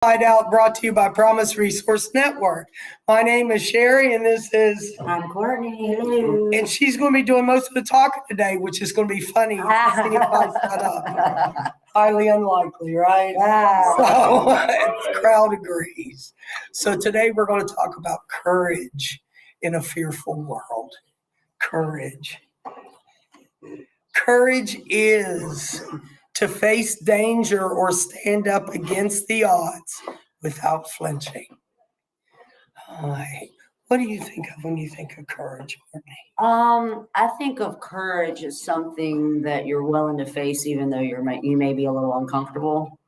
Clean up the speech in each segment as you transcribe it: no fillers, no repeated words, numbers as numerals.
Hideout brought to you by Promise Resource Network. My name is Sherry, and this is. I'm Courtney. Hello. And she's going to be doing most of the talking today, which is going to be funny. See if I shut up. Highly unlikely, right? Yeah. So the crowd agrees. So today we're going to talk about courage in a fearful world. Courage. Courage is to face danger or stand up against the odds without flinching. What do you think of when you think of courage, Courtney? I think of courage as something that you're willing to face, even though you may be a little uncomfortable.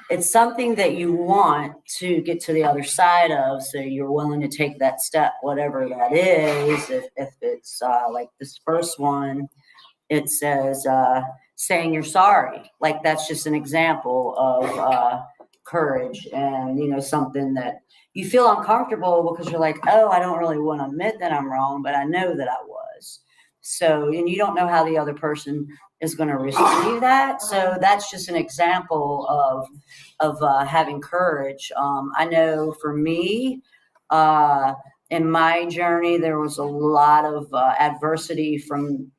It's something that you want to get to the other side of, so you're willing to take that step, whatever that is. If it's like this first one, it says saying you're sorry. Like that's just an example of courage, and something that you feel uncomfortable because you're like, oh, I don't really want to admit that I'm wrong, but I know that I was. So, and you don't know how the other person is going to receive that. So that's just an example of having courage. I know for me, in my journey, there was a lot of adversity from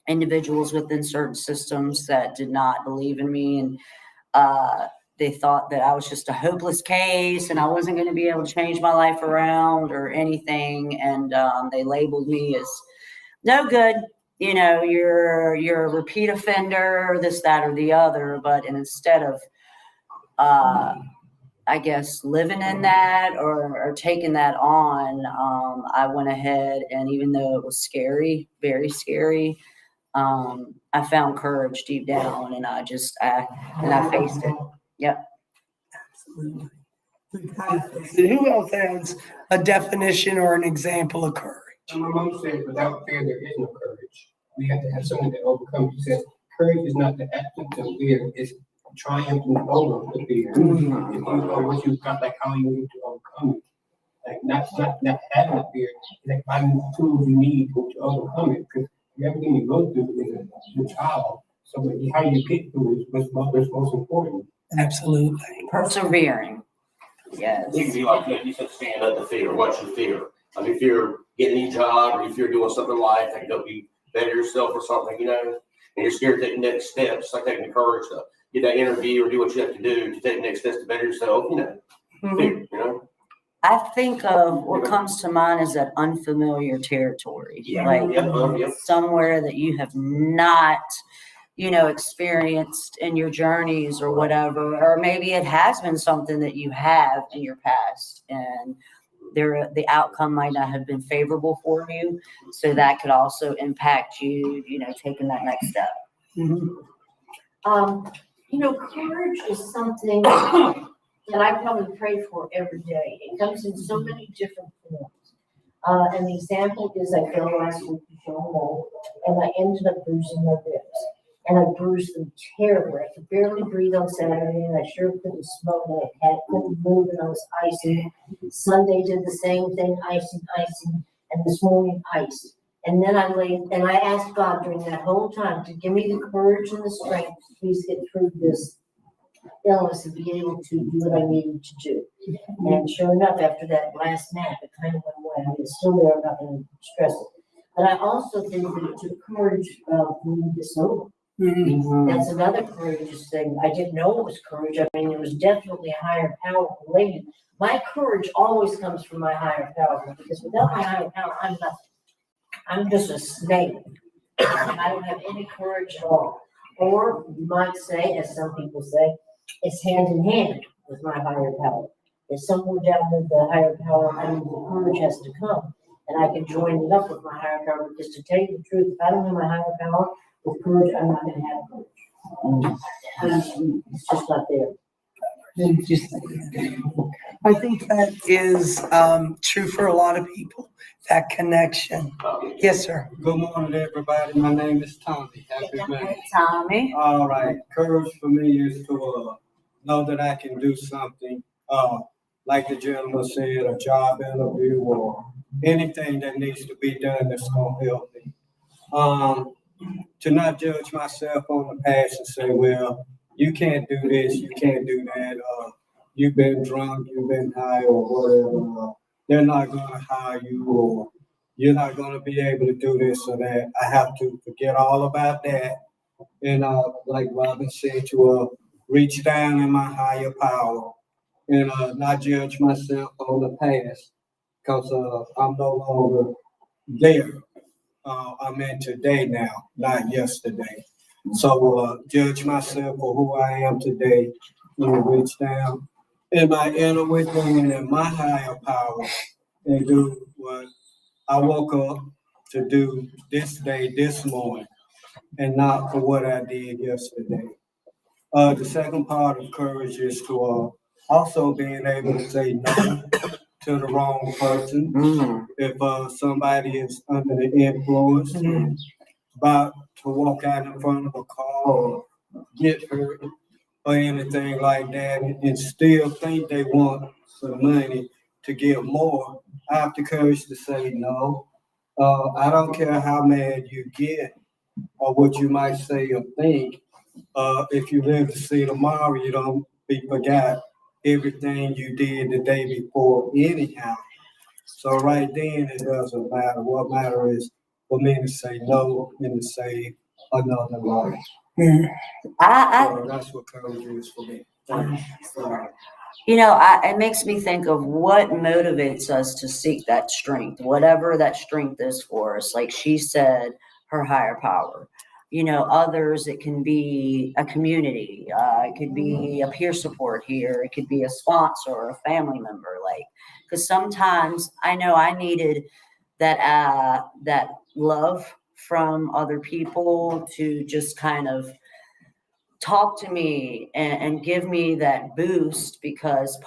individuals within certain systems that did not believe in me, and they thought that I was just a hopeless case and I wasn't going to be able to change my life around or anything. And they labeled me as no good. You're a repeat offender, this, that, or the other. But instead of, I guess, living in that or taking that on, I went ahead, and even though it was scary, very scary, I found courage deep down, and I faced it. Yep. Absolutely. Who else has a definition or an example of courage? My mom said, without fear, there is no courage. We have to have something to overcome. She said, courage is not the absence of fear, it's triumphing over the fear. Mm-hmm. If you know what you've got, like how you need to overcome it. Like not having a fear, like finding the tools you need to overcome it. Because everything you go through is a child. So how you get through is what's most important. Absolutely. Persevering. Yes. It can be like you said, stand up to fear. What's your fear? I mean, if you're getting a job or if you're doing something in life that can help you better yourself or something, and you're scared to take the next steps, like taking the courage to get that interview or do what you have to do to take the next steps to better yourself, fear, I think of what comes to mind is that unfamiliar territory, somewhere that you have not, experienced in your journeys or whatever, or maybe it has been something that you have in your past, and the outcome might not have been favorable for you, so that could also impact you, taking that next step. Mm-hmm. Courage is something that I probably pray for every day. It comes in so many different forms. An example is I fell last week to John Wall, and I ended up bruising my ribs. And I bruised them terribly. I could barely breathe on Saturday, and I sure couldn't smoke like a cat, couldn't move, and I was icing. Sunday did the same thing, icing, and this morning iced. And then I laid, and I asked God during that whole time to give me the courage and the strength to please get through this illness and be able to do what I needed to do. And sure enough, after that last nap, it kind of went away. I mean, it's still there, I'm not going to stress it. But I also think that it took courage for me to get sober. Mm-hmm. That's another courageous thing. I didn't know it was courage. I mean, there was definitely a higher power related. My courage always comes from my higher power, because without my higher power, I'm nothing. I'm just a snake. I don't have any courage at all. Or you might say, as some people say, it's hand in hand with my higher power. If somewhere down with the higher power, the courage has to come. And I can join it up with my higher power, because to tell you the truth, if I don't have my higher power with courage, I'm not going to have courage. It's just not there. I think that is true for a lot of people, that connection. Yes, sir. Good morning, everybody. My name is Tommy. Happy Monday. Hey, Tommy. All right. Courage for me is to know that I can do something, like the gentleman said, a job interview or anything that needs to be done that's going to help me. to not judge myself on the past and say, well, you can't do this, you can't do that, you've been drunk, you've been high or whatever, they're not gonna hire you or you're not gonna be able to do this or that. I have to forget all about that. And like Robin said, to reach down in my higher power and not judge myself on the past because I'm no longer there. I'm in today now, not yesterday. So judge myself for who I am today and reach down in my inner wisdom and in my higher power and do what I woke up to do this day, this morning, and not for what I did yesterday. The second part of courage is to also being able to say no to the wrong person. Mm. If somebody is under the influence, about to walk out in front of a car or get hurt or anything like that, and still think they want some money to get more, I have the courage to say no. I don't care how mad you get or what you might say or think. If you live to see tomorrow, you don't be forgot everything you did the day before anyhow. So right then, it doesn't matter. What matters is for me to say no and to save another life. I So that's what courage is for me. It makes me think of what motivates us to seek that strength, whatever that strength is for us. Like she said, her higher power. Others, it can be a community, it could be a peer support here, it could be a sponsor or a family member. Because sometimes I know I needed that love from other people to just kind of talk to me and give me that boost because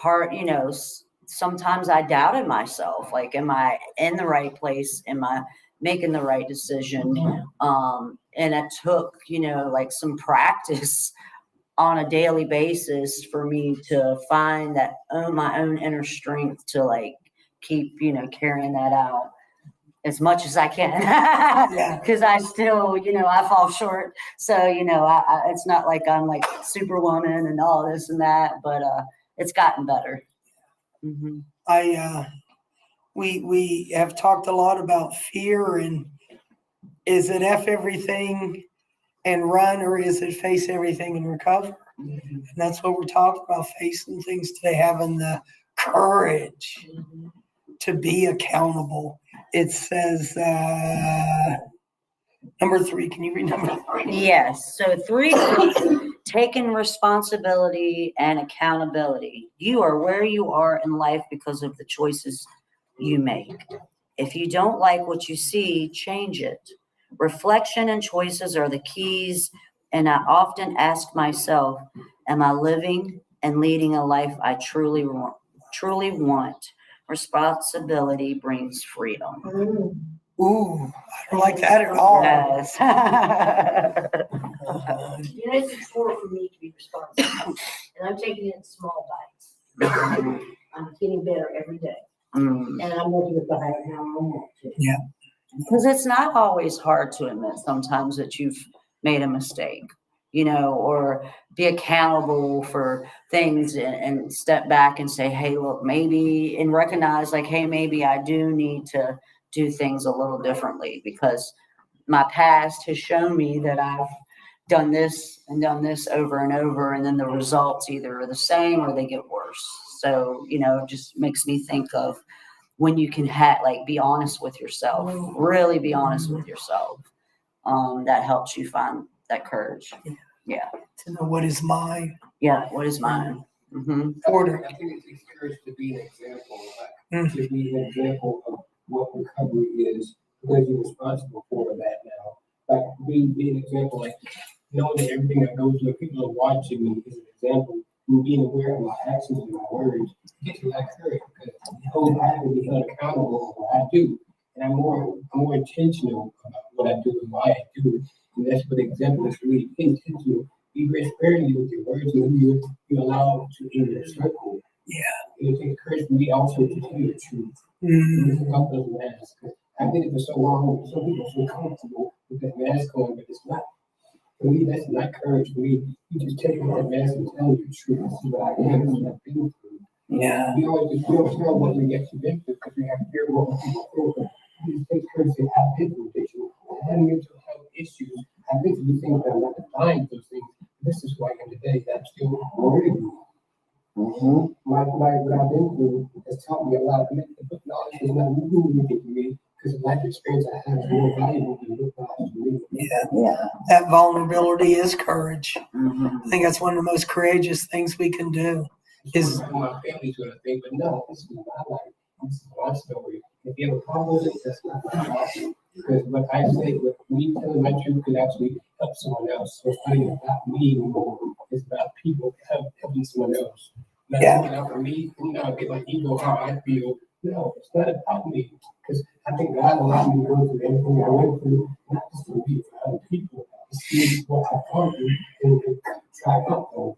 sometimes I doubted myself. Like, am I in the right place? Am I making the right decision? And it took, some practice on a daily basis for me to find my own inner strength to keep, carrying that out as much as I can. Yeah. Because I still, I fall short. So, it's not like I'm like superwoman and all this and that, but it's gotten better. Mm-hmm. We have talked a lot about fear, and is it F everything and run, or is it face everything and recover? And that's what we're talking about, facing things today, having the courage to be accountable. It says, number 3, can you read number 3? Yes. So 3, taking responsibility and accountability. You are where you are in life because of the choices you make. If you don't like what you see, change it. Reflection and choices are the keys. And I often ask myself, am I living and leading a life I truly want? Responsibility brings freedom. Ooh, I don't like that at all. Yes. It's a chore for me to be responsible, and I'm taking it in small bites. I'm getting better every day, and I'm working with the higher how I want to. Yeah. Because it's not always hard to admit sometimes that you've made a mistake, or be accountable for things and step back and say, hey, look, maybe, and recognize hey, maybe I do need to do things a little differently because my past has shown me that I've done this over and over, and then the results either are the same or they get worse. So, it just makes me think of when you can be honest with yourself, really be honest with yourself. That helps you find that courage. Yeah. To know what is mine. Yeah. What is mine? Mm-hmm. Order. I think it's courage to be an example, to be an example of what recovery is, because you're responsible for that now. Like being an example, knowing that everything that goes through, people are watching me is an example. And being aware of my actions and my words gets me that courage because I have to be held accountable for what I do. And I'm more intentional about what I do and why I do it. And that's what the example is really intentional. Be very sparingly with your words and who you allow to in your circle. Yeah. It takes courage for me also to tell you the truth. Mm. It's about those masks. I've been it for so long, some people feel comfortable with that mask on, but it's not. For me, that's not courage. For me, you just take off that mask and tell the truth. This is what I am. This is what I've been through. Yeah. We always just don't tell what we get to been through because we have fear of what people think. But you just take courage and say, I've been through this. I had mental health issues. I've been through things that I'm not denying those things. This is who I am today. That's still worthy. What I've been through has taught me a lot. But knowledge is not really anything to me because the life experience I have is more valuable than what knowledge to me. Yeah. That vulnerability is courage. Mhm. I think that's one of the most courageous things we can do. Is- My family's gonna think, but no, this is my life. This is my story. If you have a problem with it, that's not my problem. Because what I say, with me telling my truth could actually help someone else. So it's not even about me anymore. It's about people helping someone else. Not Yeah. looking out for me, get my ego, how I feel. No, it's not about me. Because I think God allowed me to go through everything I went through, not just for me, for other people. To see what I've gone through and try out on.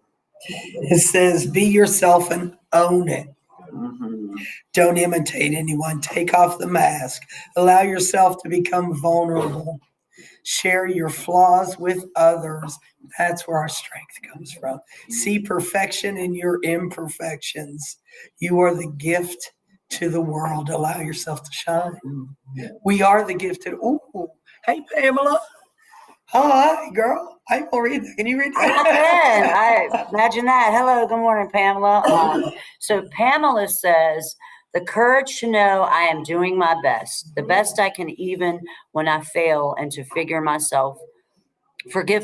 It says, be yourself and own it. Mhm. Don't imitate anyone. Take off the mask. Allow yourself to become vulnerable. Share your flaws with others. That's where our strength comes from. See perfection in your imperfections. You are the gift to the world. Allow yourself to shine. We are the gift to. Ooh, hey Pamela. Hi, girl. I can read that. Can you read I that? can. I imagine that. Hello, good morning, Pamela. So Pamela says, the courage to know I am doing my best, the best I can even when I fail, and to forgive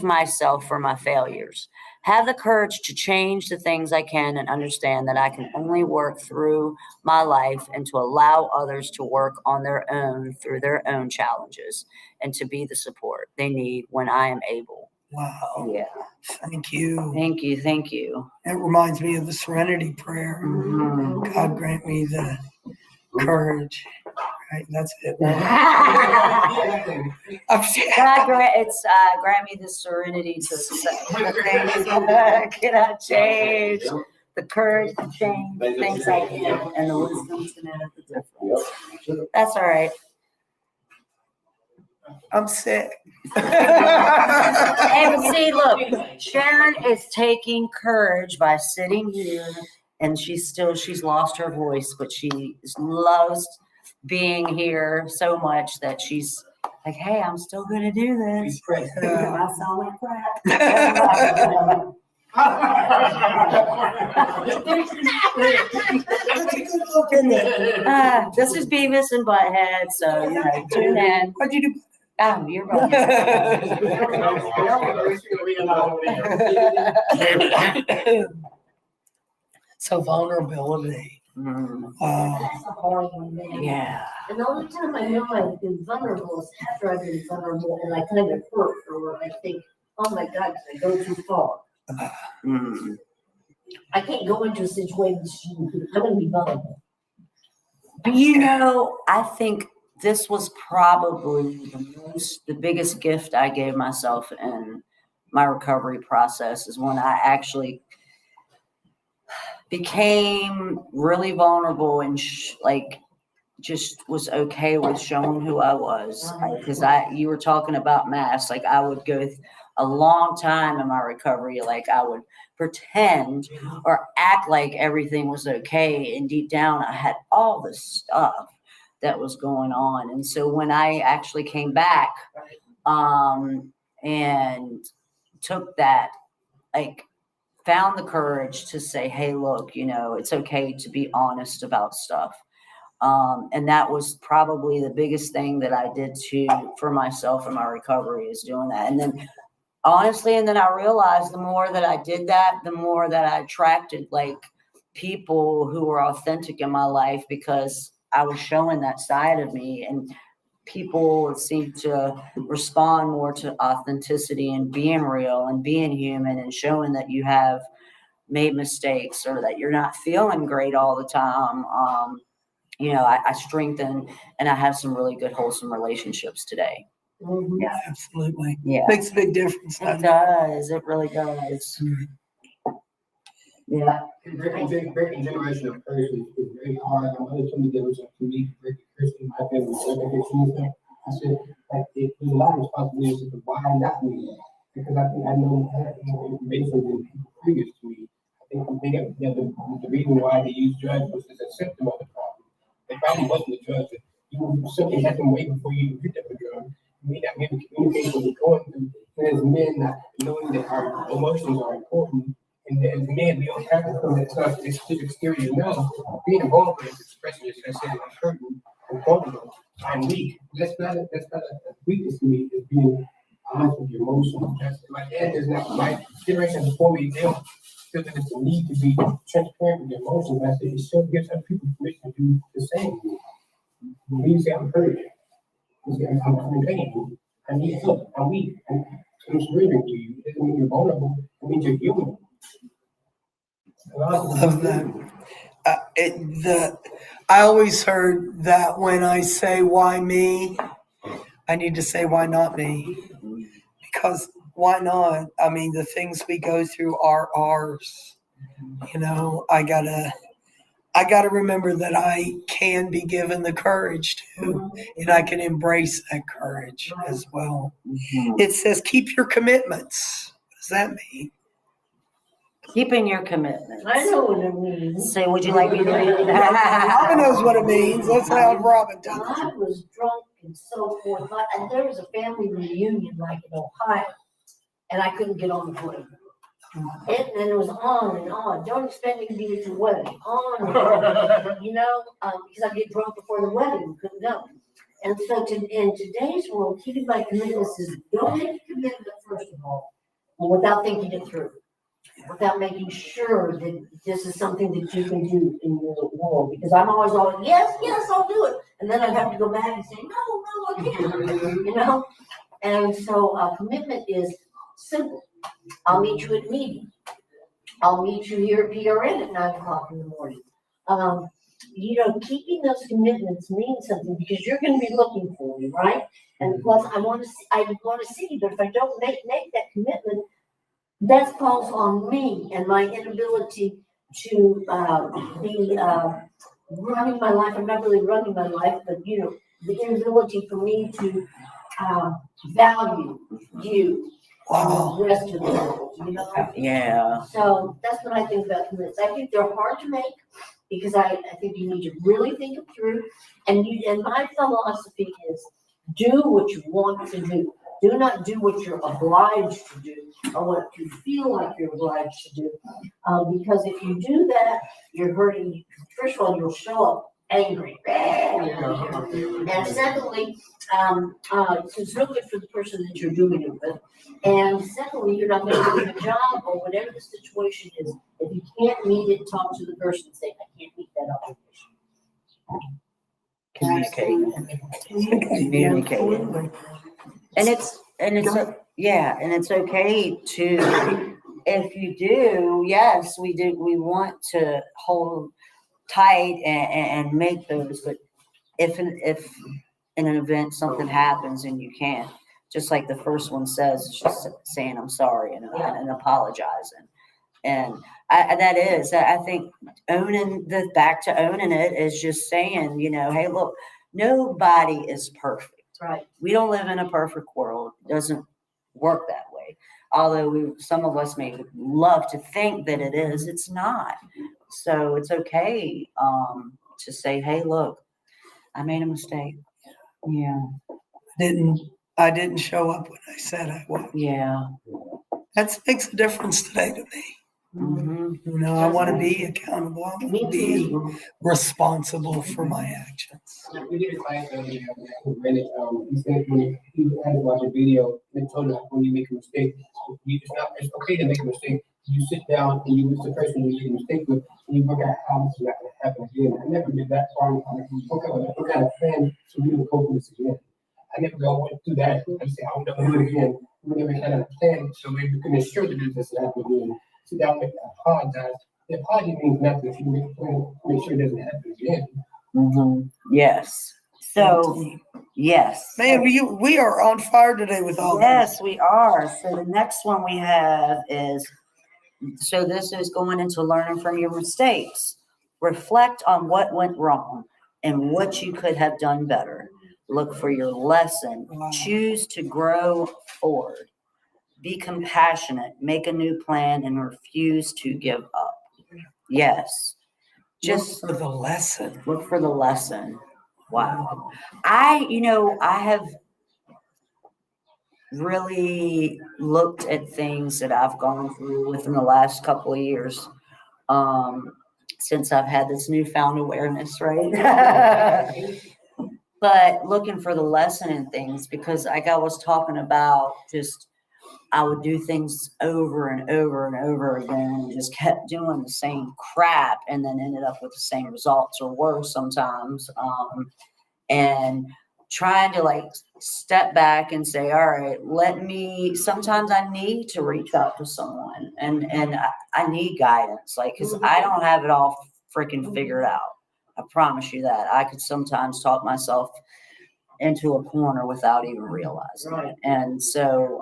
myself for my failures. Have the courage to change the things I can and understand that I can only work through my life and to allow others to work on their own through their own challenges and to be the support they need when I am able. Wow. Yeah. Thank you. Thank you. Thank you. It reminds me of the serenity prayer. Mhm. God grant me the courage. Right, that's it. Grant me the serenity to accept the things that cannot change, the courage to change the things I can, and the wisdom to know the difference. That's all right. I'm sick. And see, look, Sharon is taking courage by sitting here, and she's lost her voice, but she loves being here so much that she's like, hey, I'm still gonna do this. I sound like crap. This is Beavis and Butthead, so tune in. What'd you do? Oh, you're welcome. So vulnerability. Mm, That's a hard one, man. yeah. And the only time I know I've been vulnerable is after I've been vulnerable and I kind of hurt or I think, oh my God, did I go too far? Mm. I can't go into a situation, I'm gonna be vulnerable. But I think this was probably the biggest gift I gave myself in my recovery process is when I actually became really vulnerable and just was okay with showing who I was. Because you were talking about masks, like I would go a long time in my recovery, like I would pretend or act like everything was okay, and deep down I had all this stuff that was going on. And so when I actually came back and took that, like found the courage to say, hey, look, it's okay to be honest about stuff. And that was probably the biggest thing that I did for myself in my recovery is doing that. And then honestly, I realized the more that I did that, the more that I attracted like people who were authentic in my life because I was showing that side of me, and people seem to respond more to authenticity and being real and being human and showing that you have made mistakes or that you're not feeling great all the time. I strengthen and I have some really good, wholesome relationships today. Yeah, absolutely. Yeah. Makes a big difference. It does. It really does. Yeah. Breaking generational curses is very hard. My mother told me there was up to me to break the curse in my family. So I get you stuff. I said, like, there's a lot of responsibilities, but why not me? Because I think I know, I have more information than people previous to me. I think I'm thinking, the reason why they use drugs was as a symptom of the problem. It probably wasn't the drugs, that you simply had them wait before you picked up the drug. You may not be able to communicate what you're going through, and as men, not knowing that our emotions are important. And as men, we don't have to come that stuff, this exterior, no. Being vulnerable is expressing yourself, saying I'm hurting, I'm vulnerable, I'm weak. That's not a weakness to me, it's being honest with your emotions. That's, my dad is not, my generation before me, they don't feel that it's a need to be transparent with your emotions. I say, it still gives other people permission to do the same. When you say I'm hurt, you say I'm in pain, I need help, I'm weak, I'm screaming to you. It doesn't mean you're vulnerable, it means you're human. Love that. I always heard that when I say why me, I need to say why not me, because why not? I mean, the things we go through are ours. You know, I gotta remember that I can be given the courage to, and I can embrace that courage as well. It says keep your commitments. What does that mean? Keeping your commitments. I know what it means. So would you like me to read it? Robin knows what it means. Let's have Robin tell us. I was drunk and so forth, and there was a family reunion like in Ohio, and I couldn't get on the plane. And it was on and on. Don't expect me to be at your wedding. On and on, you know, because I get drunk before the wedding, couldn't go. And so in today's world, keeping my commitments is don't make a commitment first of all, without thinking it through. Without making sure that this is something that you can do in your world, because I'm always yes, I'll do it, and then I have to go back and say no, I can't, you know. And so commitment is simple. I'll meet you at meeting. I'll meet you here at PRN at 9:00 in the morning. You know, keeping those commitments means something because you're going to be looking for me, right? And plus, I want to see you, but if I don't make that commitment, that falls on me and my inability to be running my life. I'm not really running my life, but you know, the inability for me to value you Wow. and the rest of the world, you know? Yeah. So that's what I think about commitments. I think they're hard to make because I think you need to really think it through. And my philosophy is do what you want to do. Do not do what you're obliged to do or what you feel like you're obliged to do. Because if you do that, you're hurting. First of all, you'll show up angry. And secondly, it's no good for the person that you're doing it with. And secondly, you're not going to do the job or whatever the situation is. If you can't meet it, talk to the person and say, I can't meet that obligation. Communicate. And it's okay to, if you do, yes, we want to hold tight and make those, but if in an event something happens and you can't, just like the first one says, it's just saying I'm sorry and apologizing. And I think back to owning it is just saying, you know, hey, look, nobody is perfect. Right. We don't live in a perfect world. It doesn't work that way. Although some of us may love to think that it is, it's not. So it's okay to say, hey, look, I made a mistake. Yeah. I didn't show up when I said I would. Yeah. That makes a difference today to me. Mm-hmm. You know, I want to be accountable. I want to be responsible for my actions. We did a class the other day, he said when he had to watch a video, they told us when you make a mistake, it's okay to make a mistake. You sit down and you with the person you made a mistake with, and you work out how this is not going to happen again. I never did that part. Look at a plan so we don't go through this again. I never went through that. I say I'll never do it again. We never had a plan so we can ensure to do this and happen again. Sit down and apologize. The apology means nothing if you make a plan to make sure it doesn't happen again. Mm-hmm. Yes. So, yes. Man, we are on fire today with all Yes, we are. So the next one we have is, so this is going into learning from your mistakes. Reflect on what went wrong and what you could have done better. look for your lesson, Wow. choose to grow forward, be compassionate, make a new plan, and refuse to give up. Yes. Just Look for the lesson. look for the lesson. Wow. I have really looked at things that I've gone through within the last couple of years, since I've had this newfound awareness, right? But looking for the lesson in things, because like I was talking about, just I would do things over and over and over again and just kept doing the same crap and then ended up with the same results or worse sometimes. And trying to like step back and say, all right, sometimes I need to reach out to someone and I need guidance, like, cause I don't have it all freaking figured out. I promise you that. I could sometimes talk myself into a corner without even realizing it. And so,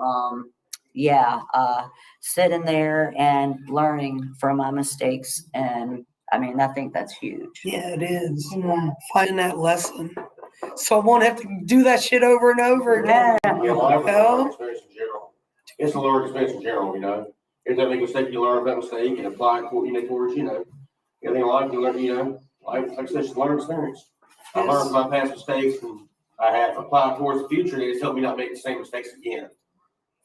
sitting there and learning from my mistakes. And I mean, I think that's huge. Yeah, it is. Finding that lesson. So I won't have to do that shit over and over again. Yeah, life is a Well- learning experience in general. It's a learning experience in general, you know. If that make a mistake, you learn from that mistake and apply it towards, everything in life you learn, life, like I said, it's a learning experience. I learned from my past mistakes and I have applied towards the future, and it's helped me not make the same mistakes again.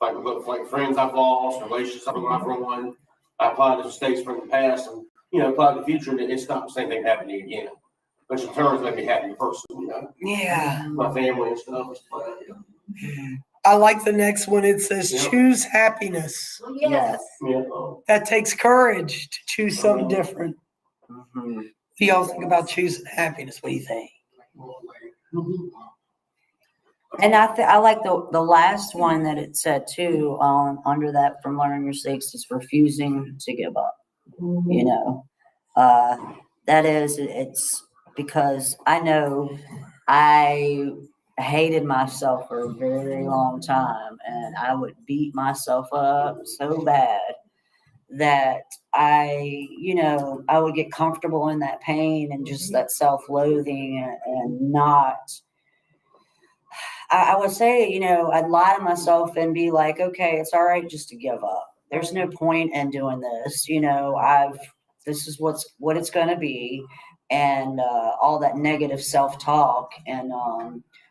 Like friends I've lost, relationships I've ruined, I applied the mistakes from the past and, applied the future, and it's not the same thing happening again. Which in turn made me happy person, Yeah. my family and stuff. I like the next one. It says Yeah. choose happiness. Well, yes. Yeah. That takes courage to choose something different. Mhm. What do y'all think about choosing happiness? What do you think? And I like the last one that it said too, under that from learning your mistakes is refusing to give up. That is, it's because I know I hated myself for a very long time and I would beat myself up so bad that I would get comfortable in that pain and just that self-loathing and not, I would say, I'd lie to myself and be like, okay, it's all right just to give up. There's no point in doing this. This is what it's going to be. And all that negative self-talk. And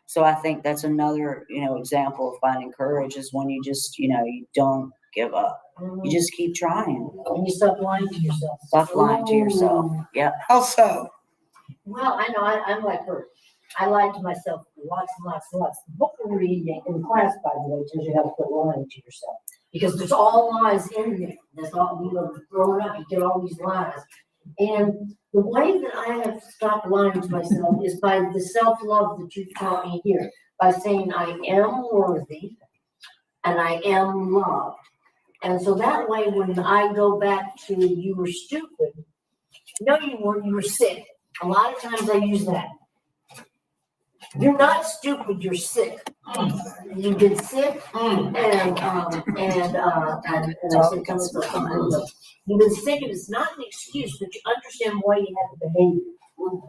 so I think that's another, example of finding courage is when you just, you don't give up. You just keep trying. And you stop lying to yourself. Stop lying to yourself. Yeah. How so? Well, I know, I'm like her. I lied to myself lots and lots and lots. The book we're reading in class, by the way, tells you how to quit lying to yourself. Because there's all lies in there. That's all, growing up, you get all these lies. And the way that I have stopped lying to myself is by the self-love that you've taught me here. By saying I am worthy and I am loved. And so that way, when I go back to you were stupid, no, you weren't, you were sick. A lot of times I use that. You're not stupid, you're sick. You've been sick and I said, you've been sick and it's not an excuse, but you understand why you have the behavior.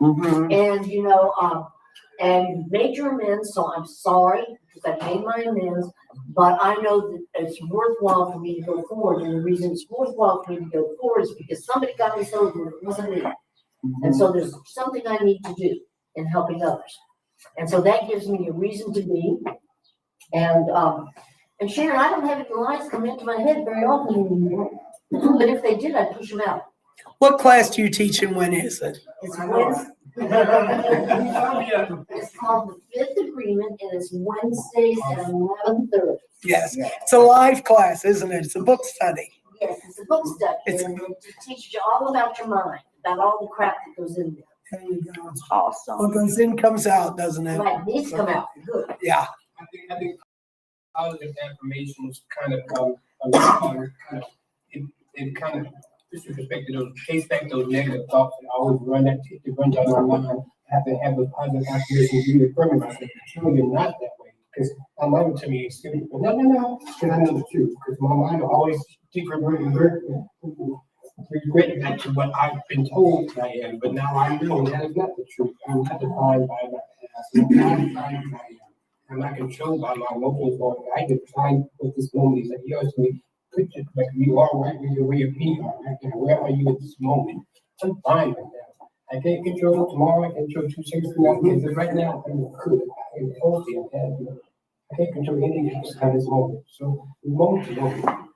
Mhm. And you made your amends, so I'm sorry because I made my amends, but I know that it's worthwhile for me to go forward. And the reason it's worthwhile for me to go forward is because somebody got me sober, it wasn't me. And so there's something I need to do in helping others. And so that gives me a reason to be. And Sharon, I don't have any lies come into my head very often anymore. But if they did, I'd push them out. What class do you teach and when is it? It's Wednesday. It's called the Fifth Agreement and it's Wednesdays at 11:30. Yes. It's a live class, isn't it? It's a book study. Yes, it's a book study. And it teaches you all about your mind, about all the crap that goes in there. There you go. Awesome. What goes in comes out, doesn't it? Right, it needs to come out good. Yeah. I think positive affirmations kind of it kind of disrespect those, chase back those negative thoughts that always run down my mind. I have to have those positive affirmations reaffirming myself. It's really not that way because my mind will tell me it's stupid, but no, because I know the truth. Because my mind will always regret back to what I've been told I am, but now I know that is not the truth. I'm not defined by my I'm not controlled by my emotions or I can try with this moment. He's like, he asked me, could you, like, you are right with your way of being, right? And where are you at this moment? I'm fine right now. I can't control tomorrow, I can control 2 seconds from now, but right now, I'm good. I'm healthy, I'm happy. I can't control anything at this moment. So, moment to moment.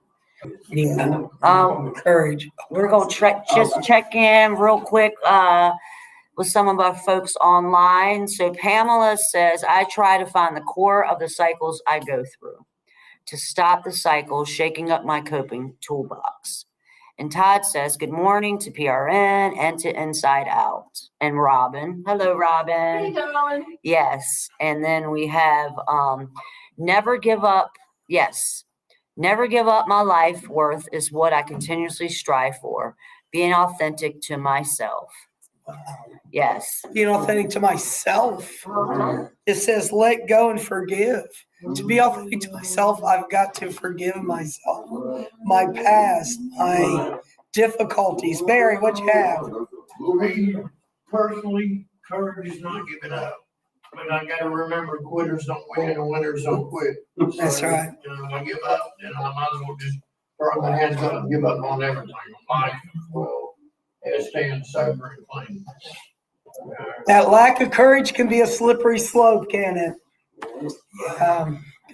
Yeah. Courage. We're gonna just check in real quick, with some of our folks online. So Pamela says, I try to find the core of the cycles I go through to stop the cycle, shaking up my coping toolbox. And Todd says, good morning to PRN and to Inside Out. And Robin, hello, Robin. darling. Yes. And then we have, never give up. Yes. Never give up my life worth is what I continuously strive for. Being authentic to myself. Yes. Being authentic to myself. It says, let go and forgive. To be authentic to myself, I've got to forgive myself. My past, my difficulties. Barry, what you have? Me, personally, courage is not giving up. But I gotta remember, quitters don't win and winners don't quit. That's right. You know, if I give up, then I might as well just throw my hands up and give up on everything. Life, well, and stand sober and clean. That lack of courage can be a slippery slope, can it? You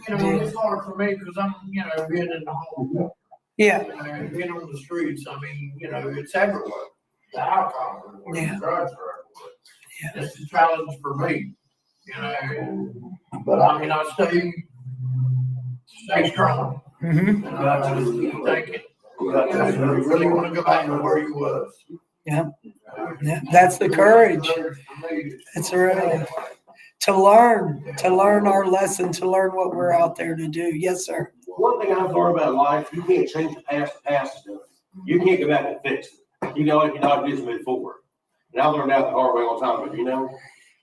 know, it's hard for me because I'm, you know, being in the home, Yeah, being on the streets, I mean, you know, it's everywhere. The alcohol, Yeah. the drugs are Yeah. everywhere. It's a challenge for me, you know, but I mean, I stay strong. mhm, And I just keep thinking, you really want to go back to where you was. yeah, that's the courage. It's really to learn our lesson, to learn what we're out there to do. Yes, sir. One thing I've learned about life, you can't change the past is done. You can't go back and fix it. You know, if you know how to do is move forward. And I learned that the hard way all the time, but you know,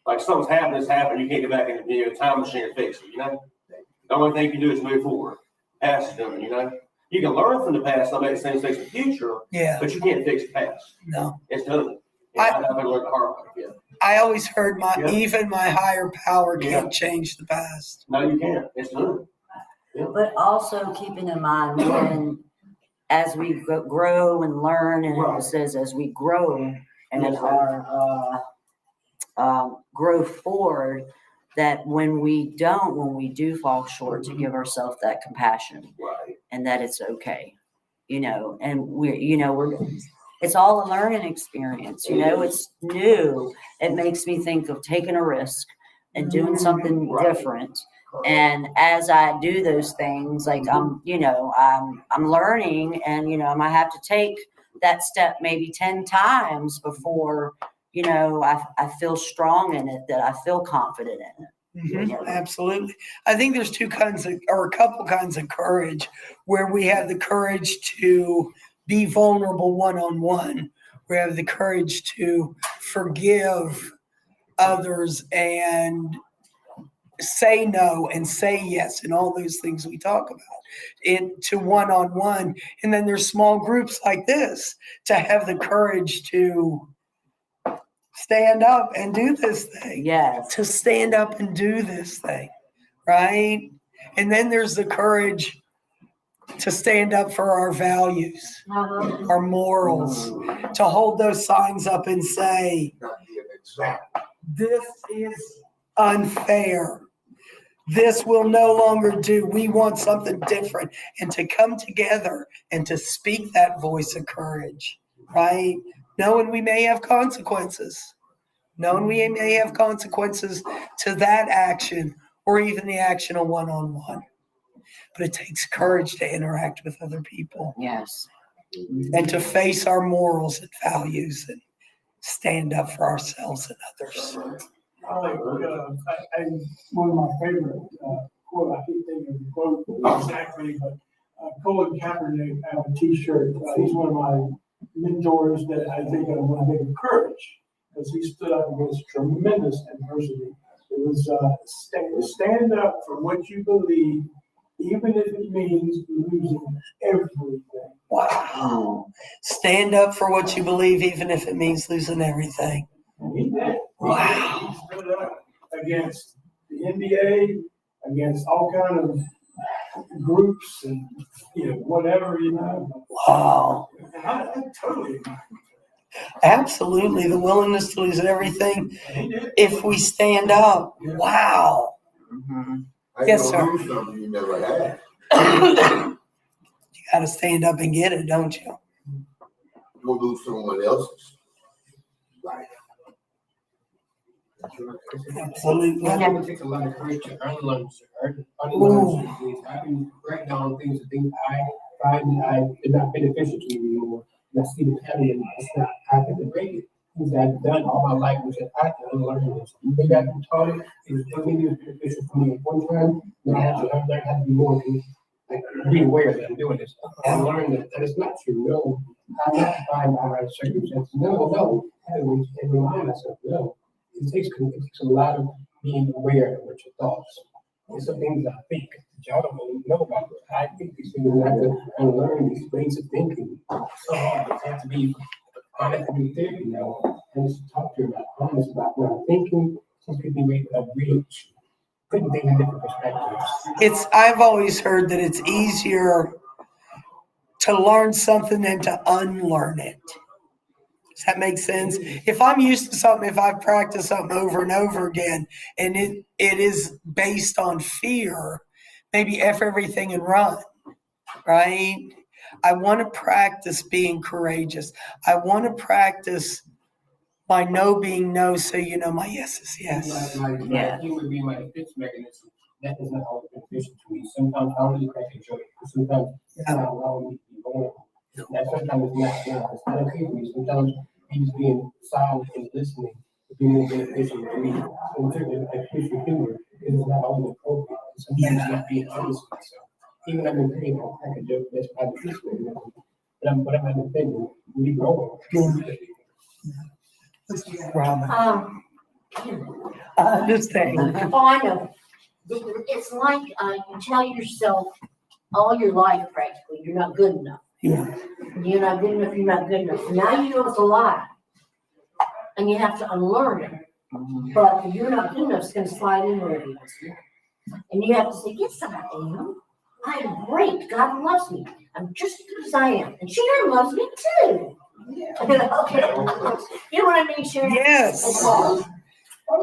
like something's happened, it's happened, you can't go back in the time machine and fix it, you know? The only thing you can do is move forward. Past is done, you know? You can learn from the past, not make things fix the future, Yeah, but you can't fix the past. no. It's done. And I've learned the hard way, yeah. I always heard Yeah. even my higher power Yeah. can't change the past. No, you can't. It's done. But also keeping in mind when, as we grow and learn, and it Right. says as we grow and Yes, sir. grow forward, that when we do fall short, to give ourselves that compassion Right. and that it's okay, you know, and it's all a learning experience, you know, it's new. It makes me think of taking a risk and doing something Right. different. And as I do those things, like I'm learning, and, you know, I might have to take that step maybe 10 times before, you know, I feel strong in it, that I feel confident in it. Mhm, absolutely. I think there's a couple kinds of courage where we have the courage to be vulnerable one-on-one. We have the courage to forgive others and say no and say yes and all those things we talk about to one-on-one. And then there's small groups like this to have the courage to stand up and do this thing. Yes. To stand up and do this thing, right? And then there's the courage to stand up for our values, our morals, to hold those signs up and say, this is unfair. This will no longer do. We want something different. And to come together and to speak that voice of courage, right? Knowing we may have consequences. Knowing we may have consequences to that action or even the action of one-on-one. But it takes courage to interact with other people Yes. and to face our morals and values and stand up for ourselves and others. I like, one of my favorite, quote, I can't think of the quote exactly, but Colin Kaepernick have a t-shirt. He's one of my mentors that I think of when I think of courage, because he stood up against tremendous adversity. It was stand up for what you believe, even if it means losing everything. Wow. Stand up for what you believe, even if it means losing everything. And he did. Wow. He stood up. against the NBA, against all kind of groups and, whatever, Wow. And I totally agree. Absolutely. The willingness to lose everything if we stand up. Wow. Mhm. Yes, sir. Lose something you never had. You got to stand up and get it, don't you? You'll lose someone else's life. Absolutely. It takes a lot of courage to unlearn certain things. I can write down things I find I is not beneficial to me anymore. And I see the pattern and it's not, I have to break it. Things that I've done all my life, which I have to unlearn this. Maybe I've been taught it, maybe it was beneficial for me at one time. Now I have to unlearn how to be more, like, be aware that I'm doing this. I learned that it's not true. No, I'm not defined by my circumstances. No. I have to remind myself, no. It takes a lot of being aware of your thoughts. There's some things I think that y'all don't really know about, but I think these things I have to unlearn these ways of thinking. So hard. I have to be therapy now and just talk to her about honest about what I'm thinking. Just give me a real putting things in different perspectives. I've always heard that it's easier to learn something than to unlearn it. Does that make sense? If I'm used to something, if I've practiced something over and over again, and it is based on fear, maybe F everything and run, right? I want to practice being courageous. I want to practice my no being no, so you know my yes is yes. My humor being my defense mechanism, that is not always beneficial to me. Sometimes I really crack a joke, but sometimes it's not allowing me to be vulnerable. That sometimes it's not okay for me. Sometimes me just being silent and listening is being more beneficial to me. So in terms of like humor, it is not always appropriate. Sometimes it's not being honest with myself. Even I've been thinking I'll crack a joke, that's probably this way. But I'm not defending. We grow. Robin, I I understand. know. It's like, you tell yourself all your life practically, you're not good enough. Yeah. You're not good enough, you're not good enough. Now you know it's a lie. And you have to unlearn it. But if you're not good enough, it's gonna slide in wherever you want. And you have to say, yes, I am. I am great. God loves me. I'm just as good as I am. And Sharon loves me too. Okay. You know what I mean, Sharon? Yes. It's love.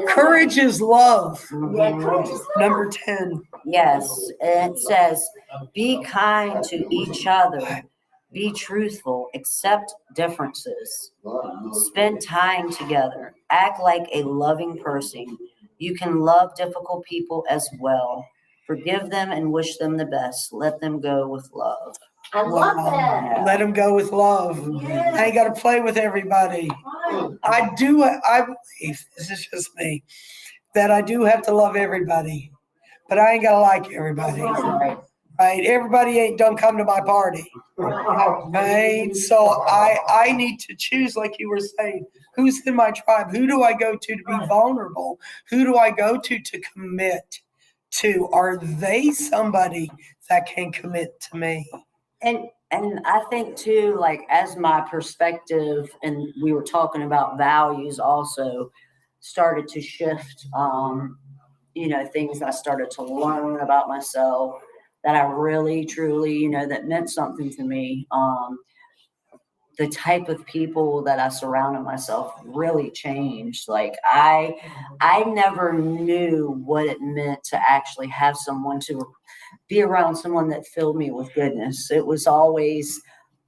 Courage is love. Yeah, courage is love. Number 10. Yes, and it says, be kind to each other, be truthful, accept differences, spend time together, act like a loving person. You can love difficult people as well. Forgive them and wish them the best. Let them go with love. I love that. Let them go with love. Yes. I ain't got to play with everybody. I believe, this is just me, that I do have to love everybody, but I ain't got to like everybody. Right. Right? Everybody don't come to my party. Right? So I need to choose, like you were saying, who's in my tribe? Who do I go to be vulnerable? Who do I go to commit to? Are they somebody that can commit to me? And I think too, like as my perspective, and we were talking about values also, started to shift, things I started to learn about myself that I really, truly, that meant something to me. The type of people that I surrounded myself really changed. Like I never knew what it meant to actually have someone to be around someone that filled me with goodness. It was always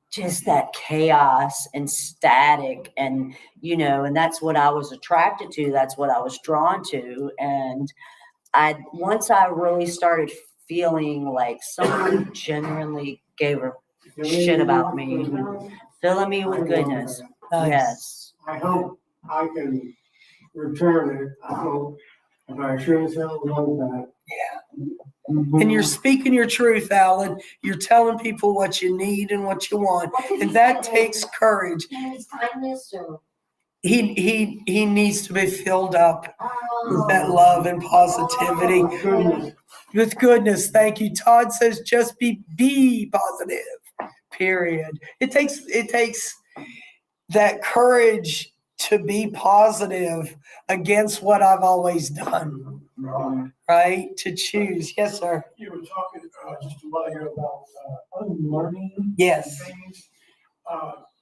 just that chaos and static and, and that's what I was attracted to. That's what I was drawn to. And once I really started feeling like someone genuinely gave a shit about me, filling me with goodness. Nice. Yes. I hope I can return it. I hope, if I sure as hell know that. And you're speaking your truth, Alan. You're telling people what you need and what you want. And that takes courage. His kindness or, He needs to be filled up with that oh, love and positivity. With goodness. Thank you. Todd says just be positive. Period. It takes that courage to be positive against what I've always done, right? To choose. Yes, sir. You were talking, just a while ago about, unlearning Yes. things.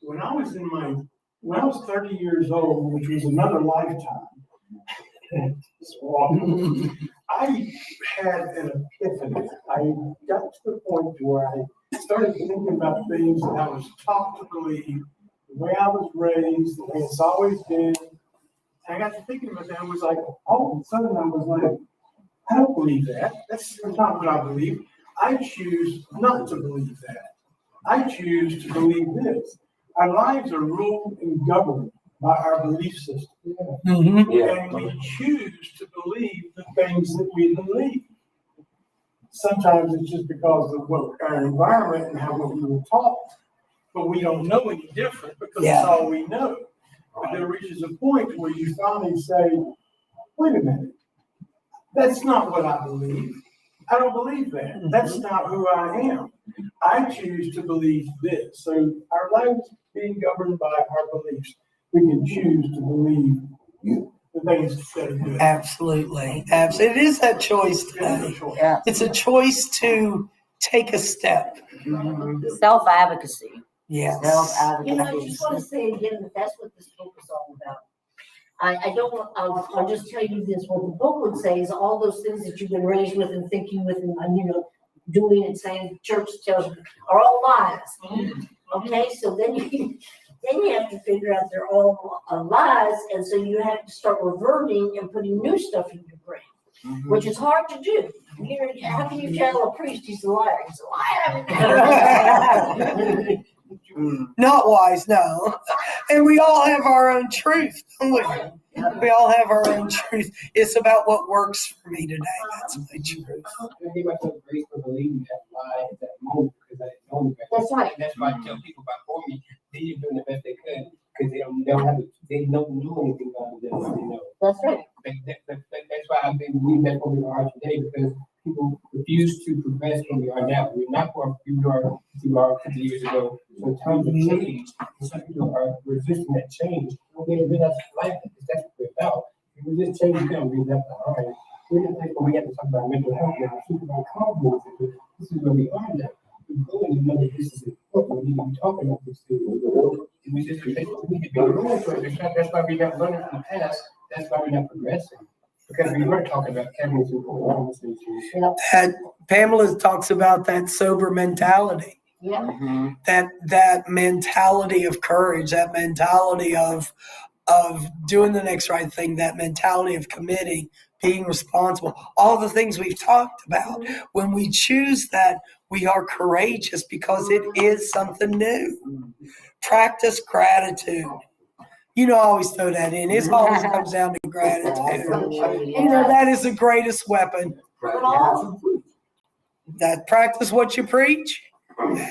When I was when I was 30 years old, which was another lifetime, I had an epiphany. I got to the point where I started thinking about things that I was taught to believe, the way I was raised, the way it's always been. And I got to thinking about that, and was like, all of a sudden I was like, I don't believe that. That's not what I believe. I choose not to believe that. I choose to believe this. Our lives are ruled and governed by our belief system. Mhm. And we choose to believe the things that we believe. Sometimes it's just because of what our environment and how what we were taught, but we don't know any different because Yeah. it's all we know. But there reaches a point where you finally say, wait a minute, that's not what I believe. I don't believe that. That's not who I am. I choose to believe this. So our lives being governed by our beliefs, we can choose to believe the things that are good. Absolutely. Absolutely. It is that choice It is a today. choice. Yeah. It's a choice to take a step. Self-advocacy. Yes. You know, I Self-advocacy. just want to say again that that's what this book is all about. I don't want, I'll just tell you this, what the book would say is all those things that you've been raised with and thinking with and, you know, doing and saying, the church tells you, are all lies. Okay, so then you have to figure out they're all lies, and so you have to start reverting and putting new stuff in your brain, which is hard to do. You know, how can you tell a priest he's a liar? He's a liar. Not wise, no. And we all have our own truth, don't we? We all have our own truth. It's about what works for me today. That's my truth. I give myself grace for believing that lie at that moment because I didn't know better. That's right. That's why I tell people about for me, they are doing the best they could because they don't know anything about it that they know. That's right. That's why I believe that's what we are today because people refuse to progress from we are now. We're not where we are 50 years ago. So times have changed. And some people are resisting that change. They don't realize life is that's what we're about. If we just change them, we left behind. We're the people we have to talk about mental health now. People don't confidence. This is where we are now. We're going to know that this is important. We need to be talking about this thing. And we just we need to be going for it. That's why we're not learning from the past. That's why we're not progressing. Because we were talking about cameras and performance issues. That Pamela talks about that sober mentality. Yeah. That mentality of courage, that mentality of doing the next right thing, that mentality of committing, being responsible, all the things we've talked about. When we choose that, we are courageous because it is something new. Practice gratitude. You know, I always throw that in. It always comes down to gratitude. You know, that is the greatest weapon. That practice what you preach.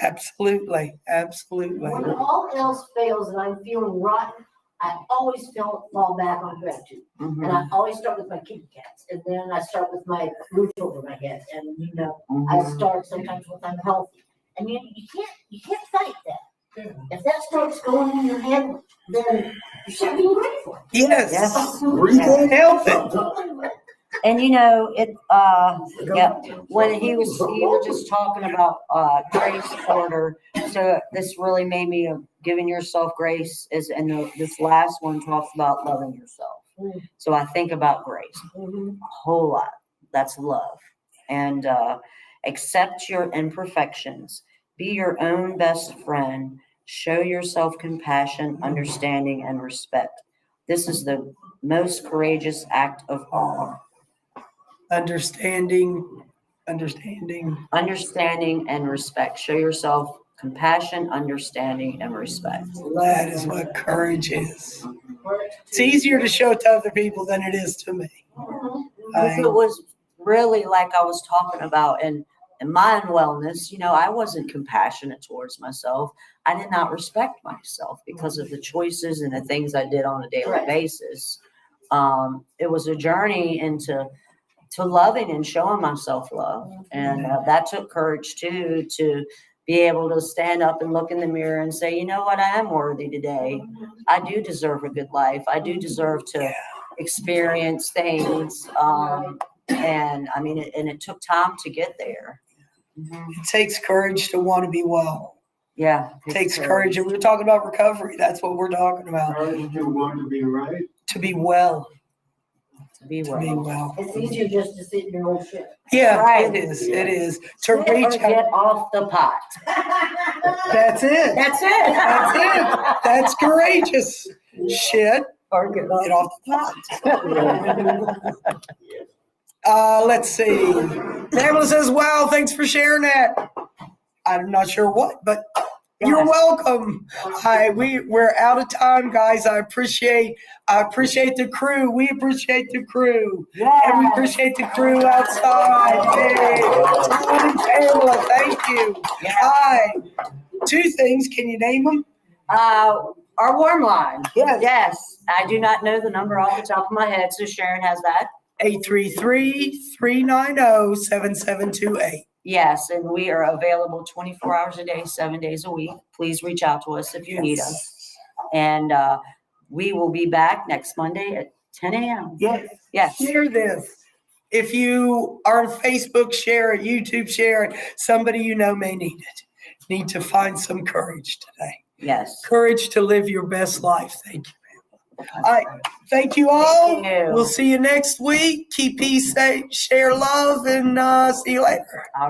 Absolutely. Absolutely. When all else fails and I'm feeling rotten, I always fall back on gratitude. And I always start with my kitty cats. And then I start with my roof over my head. And, you know, I start sometimes with I'm healthy. And you can't fight that. If that starts going in your head, then you should be grateful. Yes. Yes. You can't help it. And you know, when you were just talking about grace order, so this really made me giving yourself grace this last one talks about loving yourself. So I think about grace a whole lot. That's love. And accept your imperfections. Be your own best friend. Show yourself compassion, understanding, and respect. This is the most courageous act of all. Understanding and respect. Show yourself compassion, understanding, and respect. That is what courage is. It's easier to show to other people than it is to me. If it was really like I was talking about in my wellness, you know, I wasn't compassionate towards myself. I did not respect myself because of the choices and the things I did on a daily basis. It was a journey into loving and showing myself love. And that took courage too, to be able to stand up and look in the mirror and say, you know what, I am worthy today. I do deserve a good life. I do deserve to experience things. And I mean, and it took time to get there. It takes courage to want to be well. Yeah. It takes courage. And we're talking about recovery. That's what we're talking about. Courage to want to be right. To be well. To be To be well. well. It's easier just to sit in your own shit. Yeah, Right. it is. It is. To Sit or reach get out. off the pot. That's it. That's it. That's it. That's courageous. Shit. Or get Get off. off the pot. Let's see. Pamela says, wow, thanks for sharing that. I'm not sure what, but you're welcome. We're out of time, guys. I appreciate the crew. We appreciate the crew. And we appreciate the crew outside. Hey, Todd and Pamela, thank you. Hi. 2 things. Can you name them? Our warm line. Yes. Yes. I do not know the number off the top of my head, so Sharon has that. 833-390-7728. Yes, and we are available 24 hours a day, 7 days a week. Please reach out to us if you need us. And we will be back next Monday at 10 a.m. Yes. Yes. Share this. If you are on Facebook, share it. YouTube, share it. Somebody you know may need it. Need to find some courage today. Yes. Courage to live your best life. Thank you. All right. Thank you all. Thank you. We'll see you next week. Keep peace, share love, and see you later.